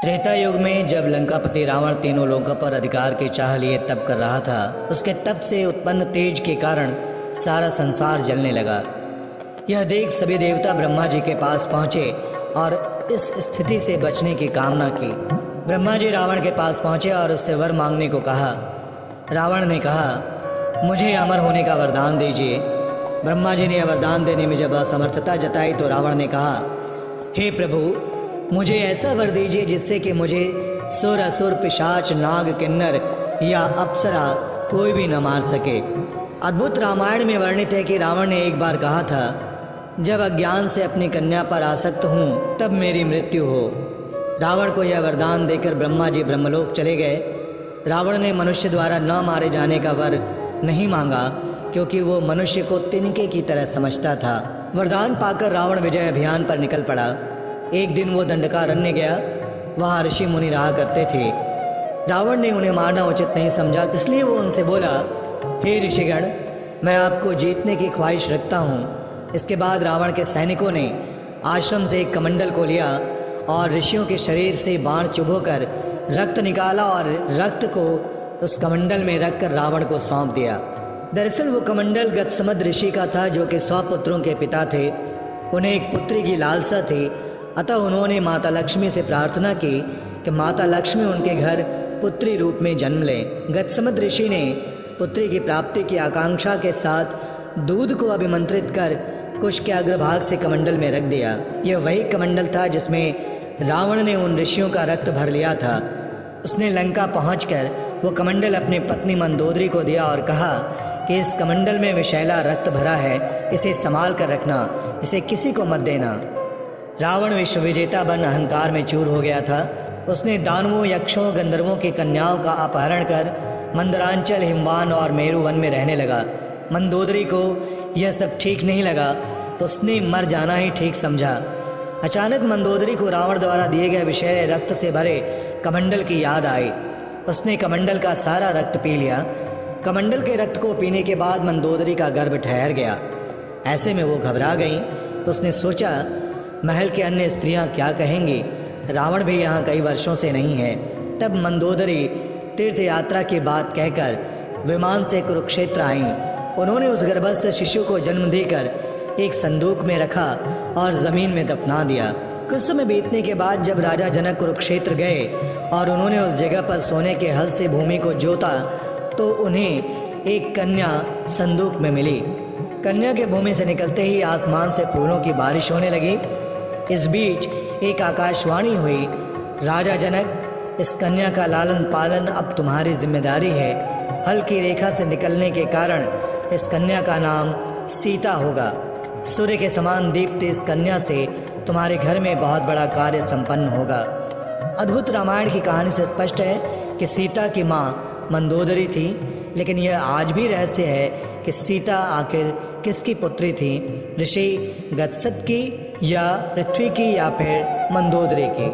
त्रेता युग में जब लंकापति रावण तीनों लोगों पर अधिकार के चाह लिए तप कर रहा था, उसके तप से उत्पन्न तेज के कारण सारा संसार जलने लगा। यह देख सभी देवता ब्रह्मा जी के पास पहुंचे और इस स्थिति से बचने की कामना की। ब्रह्मा जी रावण के पास पहुंचे और उससे वर मांगने को कहा। रावण ने कहा, मुझे अमर होने का वरदान दीजिए। ब्रह्मा जी ने वरदान देने में जब असमर्थता जताई तो रावण ने कहा, हे प्रभु, मुझे ऐसा वर दीजिए जिससे कि मुझे सुर असुर पिशाच नाग किन्नर या अप्सरा कोई भी न मार सके। अद्भुत रामायण में वर्णित है कि रावण ने एक बार कहा था, जब अज्ञान से अपनी कन्या पर आसक्त हूँ तब मेरी मृत्यु हो। रावण को यह वरदान देकर ब्रह्मा जी ब्रह्मलोक चले गए। रावण ने मनुष्य द्वारा न मारे जाने का वर नहीं मांगा क्योंकि वो मनुष्य को तिनके की तरह समझता था। वरदान पाकर रावण विजय अभियान पर निकल पड़ा। एक दिन वो दंडकारण्य गया। वहाँ ऋषि मुनि रहा करते थे। रावण ने उन्हें मारना उचित नहीं समझा, इसलिए वो उनसे बोला, हे ऋषिगण, मैं आपको जीतने की ख्वाहिश रखता हूँ। इसके बाद रावण के सैनिकों ने आश्रम से एक कमंडल को लिया और ऋषियों के शरीर से बाण चुभोकर रक्त निकाला और रक्त को उस कमंडल में रखकर रावण को सौंप दिया। दरअसल वो कमंडल गतसमद ऋषि का था, जो कि 100 पुत्रों के पिता थे। उन्हें एक पुत्री की लालसा थी, अतः उन्होंने माता लक्ष्मी से प्रार्थना की कि माता लक्ष्मी उनके घर पुत्री रूप में जन्म ले। गतसमद ऋषि ने पुत्री की प्राप्ति की आकांक्षा के साथ दूध को अभिमंत्रित कर कुश के अग्रभाग से कमंडल में रख दिया। यह वही कमंडल था जिसमें रावण ने उन ऋषियों का रक्त भर लिया था। उसने लंका पहुंचकर वो कमंडल अपनी पत्नी मंदोदरी को दिया और कहा कि इस कमंडल में विषैला रक्त भरा है, इसे संभाल कर रखना, इसे किसी को मत देना। रावण विश्व विजेता बन अहंकार में चूर हो गया था। उसने दानवों, यक्षों, गंधर्वों की कन्याओं का अपहरण कर मंदरांचल, हिमवान और मेरु वन में रहने लगा। मंदोदरी को यह सब ठीक नहीं लगा। उसने मर जाना ही ठीक समझा। अचानक मंदोदरी को रावण द्वारा दिए गए विषैले रक्त से भरे कमंडल की याद आई। उसने कमंडल का सारा रक्त पी लिया। कमंडल के रक्त को पीने के बाद मंदोदरी का गर्भ ठहर गया। ऐसे में वो घबरा गई। उसने सोचा, महल के अन्य स्त्रियां क्या कहेंगी, रावण भी यहाँ कई वर्षों से नहीं है। तब मंदोदरी तीर्थ यात्रा की बात कहकर विमान से कुरुक्षेत्र आईं। उन्होंने उस गर्भस्थ शिशु को जन्म देकर एक संदूक में रखा और जमीन में दफना दिया। कुछ समय बीतने के बाद जब राजा जनक कुरुक्षेत्र गए और उन्होंने उस जगह पर सोने के हल से भूमि को जोता तो उन्हें एक कन्या संदूक में मिली। कन्या के भूमि से निकलते ही आसमान से फूलों की बारिश होने लगी। इस बीच एक आकाशवाणी हुई, राजा जनक, इस कन्या का लालन पालन अब तुम्हारी जिम्मेदारी है। हल की रेखा से निकलने के कारण इस कन्या का नाम सीता होगा। सूर्य के समान दीप्ति इस कन्या से तुम्हारे घर में बहुत बड़ा कार्य संपन्न होगा। अद्भुत रामायण की कहानी से स्पष्ट है कि सीता की माँ मंदोदरी थी, लेकिन यह आज भी रहस्य है कि सीता आखिर किसकी पुत्री थी, ऋषि गतसत की या पृथ्वी की या फिर मंदोदरी की।